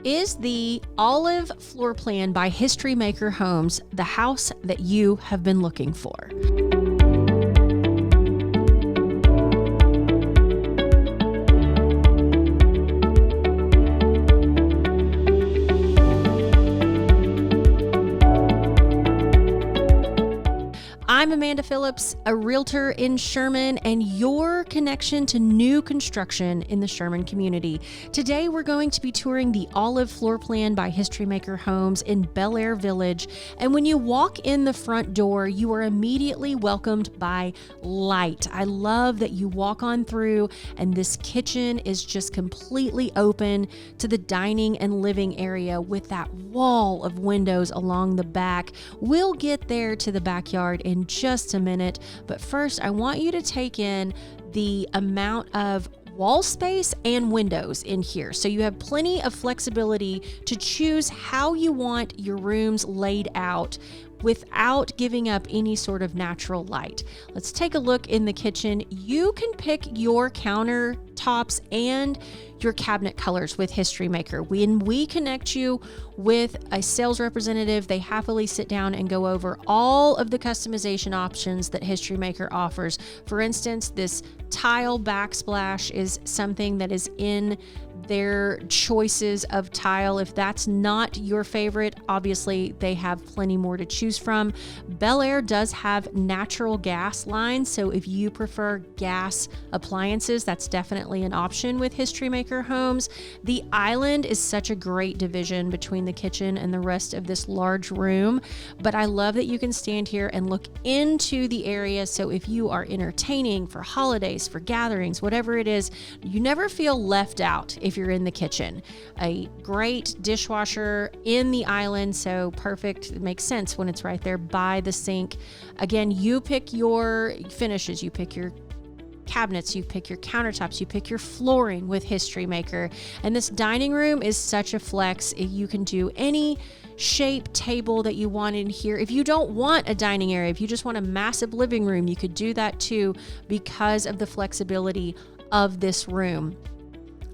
Is the olive floor plan by History Maker Homes the house that you have been looking for? I'm Amanda Phillips, a realtor in Sherman, and your connection to new construction in the Sherman community. Today, we're going to be touring the olive floor plan by History Maker Homes in Bel Air Village. And when you walk in the front door, you are immediately welcomed by light. I love that you walk on through and this kitchen is just completely open to the dining and living area with that wall of windows along the back. We'll get there to the backyard in just a minute, but first I want you to take in the amount of wall space and windows in here. So you have plenty of flexibility to choose how you want your rooms laid out without giving up any sort of natural light. Let's take a look in the kitchen. You can pick your countertops and your cabinet colors with History Maker. When we connect you with a sales representative, they happily sit down and go over all of the customization options that History Maker offers. For instance, this tile backsplash is something that is in their choices of tile. If that's not your favorite, obviously they have plenty more to choose from. Bel Air does have natural gas lines, so if you prefer gas appliances, that's definitely an option with History Maker Homes. The island is such a great division between the kitchen and the rest of this large room, but I love that you can stand here and look into the area, so if you are entertaining for holidays, for gatherings, whatever it is, you never feel left out if you're in the kitchen. A great dishwasher in the island, so perfect. It makes sense when it's right there by the sink. Again, you pick your finishes, you pick your cabinets, you pick your countertops, you pick your flooring with History Maker. And this dining room is such a flex. You can do any shape table that you want in here. If you don't want a dining area, if you just want a massive living room, you could do that too because of the flexibility of this room.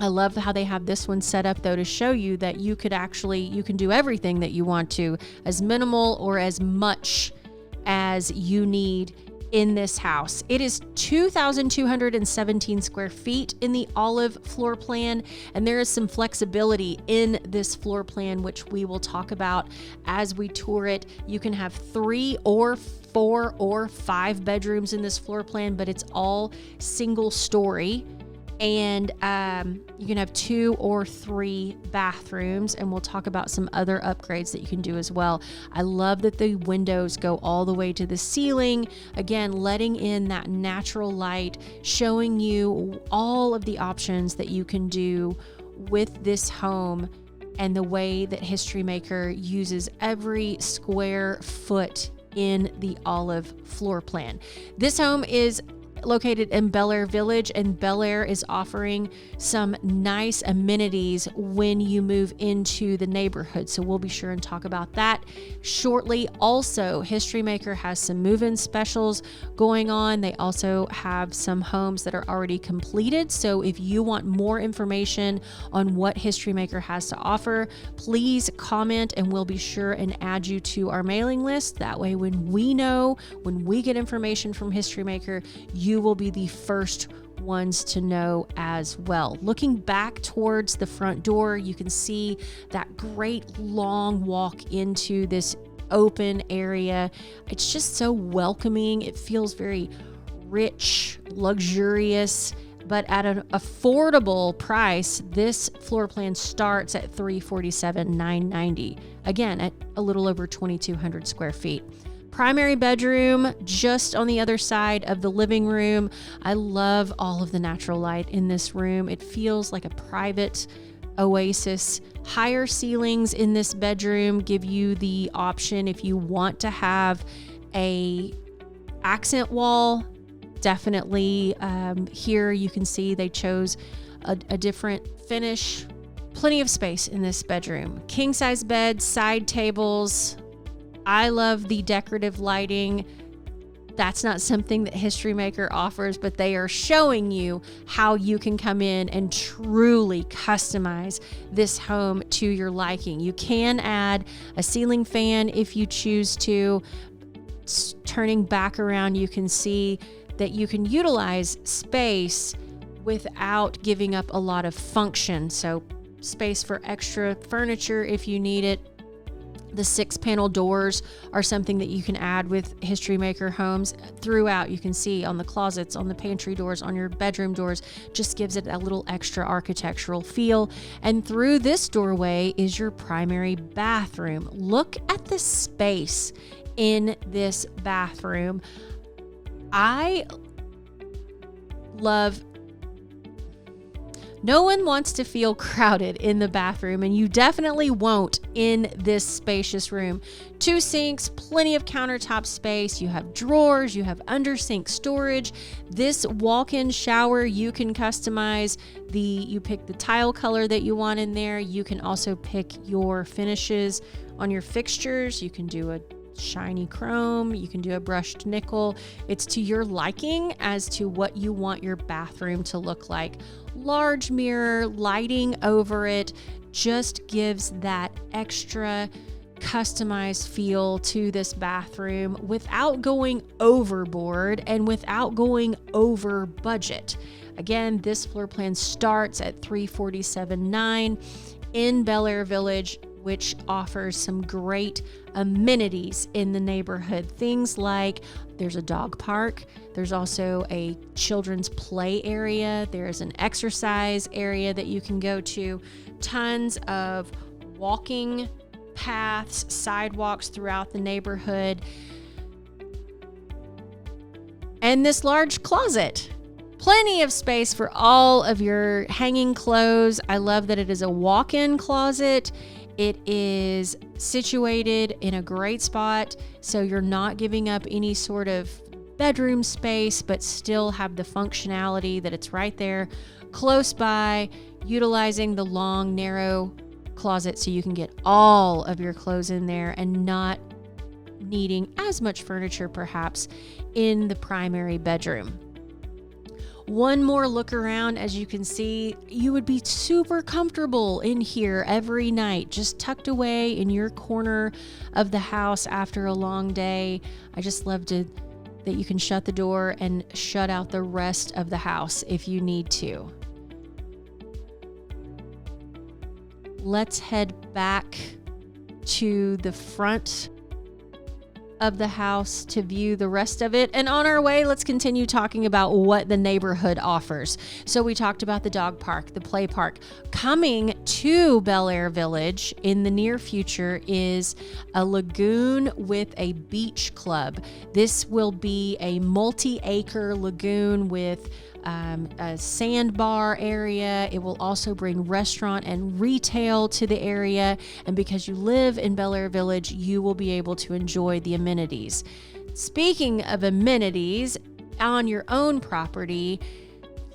I love how they have this one set up though to show you that you can do everything that you want to, as minimal or as much as you need in this house. It is 2,217 square feet in the olive floor plan, and there is some flexibility in this floor plan, which we will talk about as we tour it. You can have 3 or 4 or 5 bedrooms in this floor plan, but it's all single story. And you can have 2 or 3 bathrooms, and we'll talk about some other upgrades that you can do as well. I love that the windows go all the way to the ceiling, again letting in that natural light, showing you all of the options that you can do with this home and the way that History Maker uses every square foot in the olive floor plan. This home is located in Bel Air Village, and Bel Air is offering some nice amenities when you move into the neighborhood. So we'll be sure and talk about that shortly. Also, History Maker has some move-in specials going on. They also have some homes that are already completed. So if you want more information on what History Maker has to offer, please comment and we'll be sure and add you to our mailing list. That way, when we get information from History Maker, you will be the first ones to know as well. Looking back towards the front door, you can see that great long walk into this open area. It's just so welcoming. It feels very rich, luxurious, but at an affordable price. This floor plan starts at $347,990. Again, at a little over 2,200 square feet. Primary bedroom just on the other side of the living room. I love all of the natural light in this room. It feels like a private oasis. Higher ceilings in this bedroom give you the option, if you want to have a accent wall, definitely here you can see they chose a different finish. Plenty of space in this bedroom. King size bed, side tables. I love the decorative lighting. That's not something that History Maker offers, but they are showing you how you can come in and truly customize this home to your liking. You can add a ceiling fan if you choose to. Turning back around, you can see that you can utilize space without giving up a lot of function. So space for extra furniture if you need it. The 6-panel doors are something that you can add with History Maker homes throughout. You can see on the closets, on the pantry doors, on your bedroom doors, just gives it a little extra architectural feel. And through this doorway is your primary bathroom. Look at the space in this bathroom. I love. No one wants to feel crowded in the bathroom, and you definitely won't in this spacious room. 2 sinks, plenty of countertop space. You have drawers, you have under sink storage. This walk-in shower, you can customize you pick the tile color that you want in there. You can also pick your finishes on your fixtures. You can do a shiny chrome, you can do a brushed nickel. It's to your liking as to what you want your bathroom to look like. Large mirror, lighting over it just gives that extra customized feel to this bathroom without going overboard and without going over budget. Again, this floor plan starts at $347,900 in Bel Air Village, which offers some great amenities in the neighborhood. Things like there's a dog park, there's also a children's play area, there's an exercise area that you can go to, tons of walking paths, sidewalks throughout the neighborhood, and this large closet. Plenty of space for all of your hanging clothes. I love that it is a walk-in closet. It is situated in a great spot, so you're not giving up any sort of bedroom space, but still have the functionality that it's right there, close by, utilizing the long, narrow closet so you can get all of your clothes in there and not needing as much furniture perhaps in the primary bedroom. One more look around, as you can see, you would be super comfortable in here every night, just tucked away in your corner of the house after a long day. I just love that you can shut the door and shut out the rest of the house if you need to. Let's head back to the front of the house to view the rest of it. And on our way, let's continue talking about what the neighborhood offers. So we talked about the dog park, the play park. Coming to Bel Air Village in the near future is a lagoon with a beach club. This will be a multi-acre lagoon with a sandbar area. It will also bring restaurant and retail to the area. And because you live in Bel Air Village, you will be able to enjoy the amenities. Speaking of amenities, on your own property,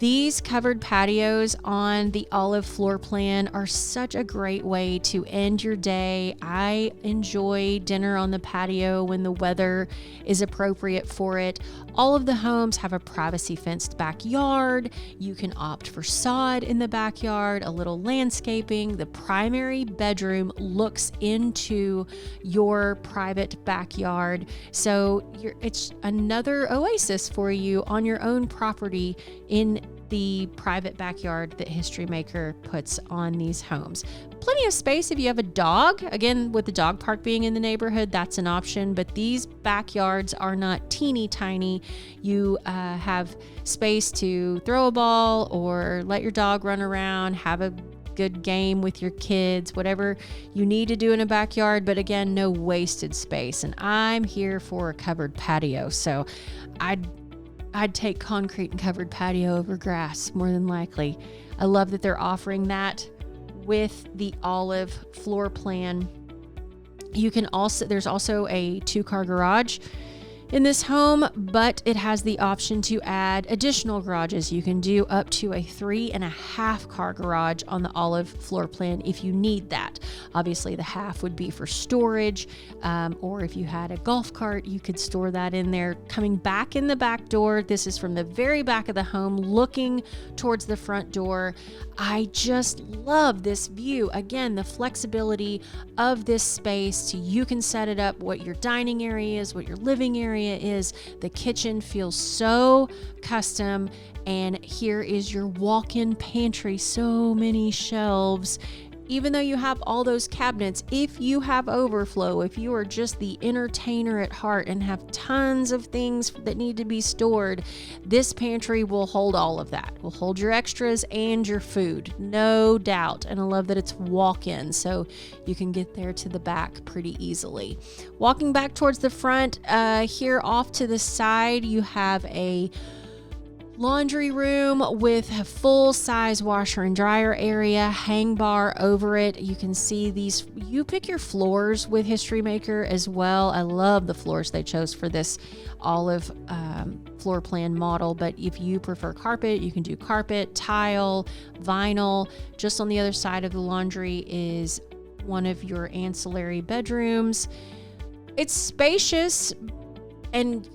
these covered patios on the olive floor plan are such a great way to end your day. I enjoy dinner on the patio when the weather is appropriate for it. All of the homes have a privacy fenced backyard. You can opt for sod in the backyard, a little landscaping. The primary bedroom looks into your private backyard. So it's another oasis for you on your own property in the private backyard that History Maker puts on these homes. Plenty of space if you have a dog. Again, with the dog park being in the neighborhood, that's an option, but these backyards are not teeny tiny. You have space to throw a ball or let your dog run around, have a good game with your kids, whatever you need to do in a backyard, but again, no wasted space. And I'm here for a covered patio, so I'd take concrete and covered patio over grass more than likely. I love that they're offering that with the olive floor plan. There's also a 2-car garage in this home, but it has the option to add additional garages. You can do up to a 3.5 car garage on the olive floor plan if you need that. Obviously, the half would be for storage, or if you had a golf cart, you could store that in there. Coming back in the back door, this is from the very back of the home, looking towards the front door. I just love this view. Again, the flexibility of this space you can set it up what your dining area is, what your living area is. The kitchen feels so custom. And here is your walk-in pantry. So many shelves. Even though you have all those cabinets, if you have overflow, if you are just the entertainer at heart and have tons of things that need to be stored, this pantry will hold all of that. Will hold your extras and your food, no doubt. And I love that it's walk-in, so you can get there to the back pretty easily. Walking back towards the front, here off to the side, you have a laundry room with a full-size washer and dryer area, hang bar over it. You can see these. You pick your floors with History Maker as well. I love the floors they chose for this olive floor plan model, but if you prefer carpet, you can do carpet, tile, vinyl. Just on the other side of the laundry is one of your ancillary bedrooms. It's spacious and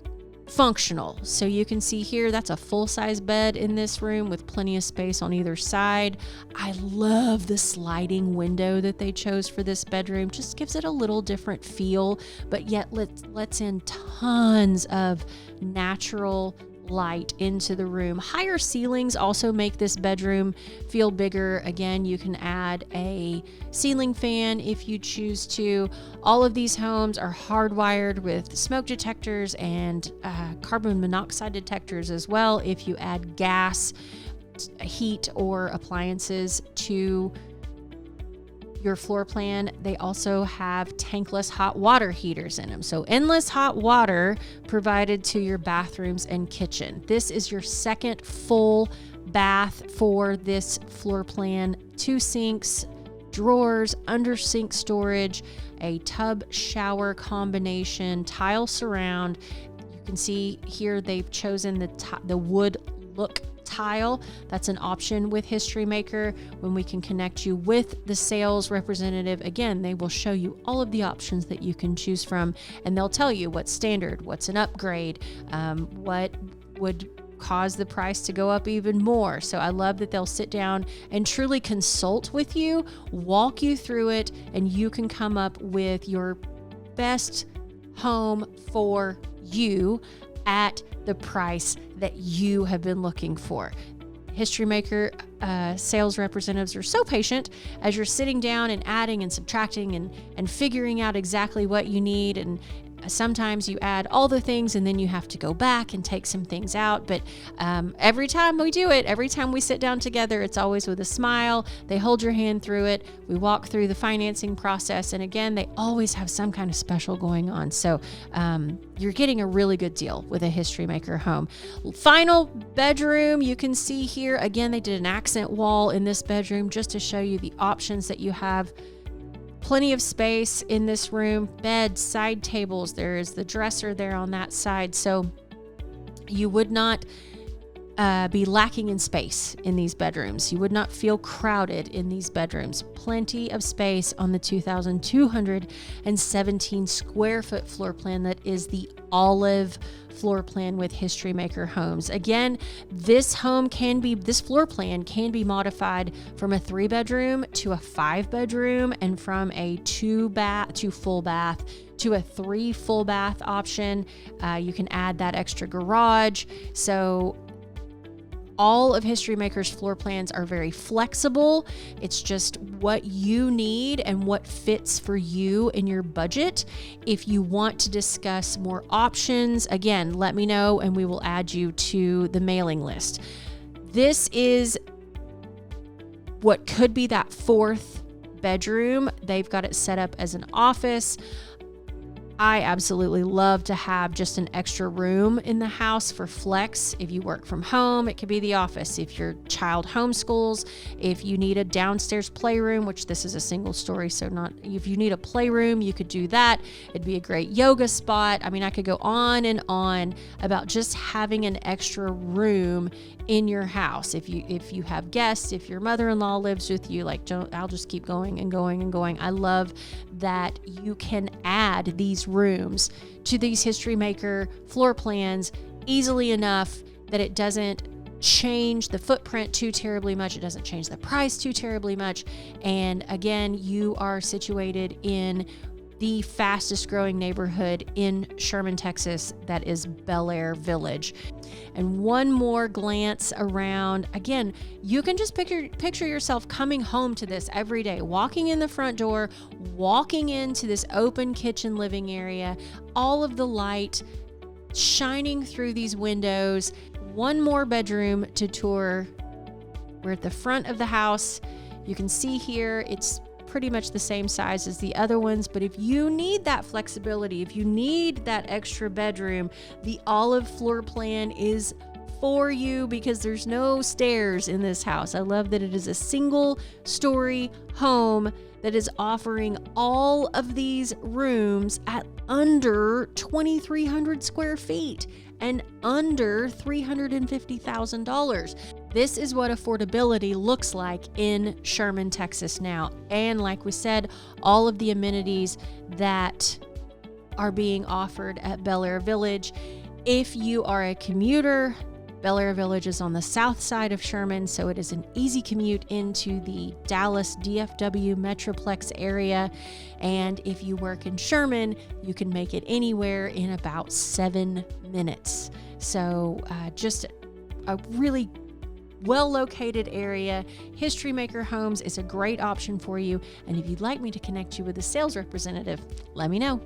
functional. So you can see here, that's a full-size bed in this room with plenty of space on either side. I love the sliding window that they chose for this bedroom. Just gives it a little different feel, but yet lets in tons of natural light into the room. Higher ceilings also make this bedroom feel bigger. Again, you can add a ceiling fan if you choose to. All of these homes are hardwired with smoke detectors and carbon monoxide detectors as well if you add gas, heat, or appliances to your floor plan. They also have tankless hot water heaters in them. So endless hot water provided to your bathrooms and kitchen. This is your second full bath for this floor plan. 2 sinks, drawers, under sink storage, a tub shower combination, tile surround. You can see here they've chosen the wood look tile. That's an option with History Maker. When we can connect you with the sales representative, again, they will show you all of the options that you can choose from, and they'll tell you what's standard, what's an upgrade, what would cause the price to go up even more. So I love that they'll sit down and truly consult with you, walk you through it, and you can come up with your best home for you at the price that you have been looking for. History Maker sales representatives are so patient as you're sitting down and adding and subtracting and figuring out exactly what you need. And sometimes you add all the things and then you have to go back and take some things out. But every time we do it, every time we sit down together, it's always with a smile. They hold your hand through it. We walk through the financing process. And again, they always have some kind of special going on. So you're getting a really good deal with a History Maker home. Final bedroom, you can see here, again, they did an accent wall in this bedroom just to show you the options that you have. Plenty of space in this room, bed, side tables. There is the dresser there on that side. So you would not be lacking in space in these bedrooms. You would not feel crowded in these bedrooms. Plenty of space on the 2,217 square foot floor plan that is the olive floor plan with History Maker homes. Again, this floor plan can be modified from a 3-bedroom to a 5-bedroom, and from a 2 full bath to a 3 full bath option. You can add that extra garage. So all of History Maker's floor plans are very flexible. It's just what you need and what fits for you in your budget. If you want to discuss more options, again, let me know and we will add you to the mailing list. This is what could be that 4th bedroom. They've got it set up as an office. I absolutely love to have just an extra room in the house for flex. If you work from home, it could be the office. If your child homeschools, if you need a downstairs playroom, which this is a single story, so not, if you need a playroom, you could do that. It'd be a great yoga spot. I mean, I could go on and on about just having an extra room in your house. If you have guests, if your mother-in-law lives with you, I'll just keep going and going and going. I love that you can add these rooms to these History Maker floor plans easily enough that it doesn't change the footprint too terribly much. It doesn't change the price too terribly much. And again, you are situated in the fastest growing neighborhood in Sherman, Texas, that is Bel Air Village. And one more glance around. Again, you can just picture yourself coming home to this every day, walking in the front door, walking into this open kitchen living area, all of the light shining through these windows. One more bedroom to tour. We're at the front of the house. You can see here, it's pretty much the same size as the other ones, but if you need that flexibility, if you need that extra bedroom, the olive floor plan is for you because there's no stairs in this house. I love that it is a single story home that is offering all of these rooms at under 2,300 square feet and under $350,000. This is what affordability looks like in Sherman, Texas now. And like we said, all of the amenities that are being offered at Bel Air Village. If you are a commuter, Bel Air Village is on the south side of Sherman, so it is an easy commute into the Dallas DFW Metroplex area. And if you work in Sherman, you can make it anywhere in about 7 minutes. So just a really well-located area. History Maker Homes is a great option for you. And if you'd like me to connect you with a sales representative, let me know.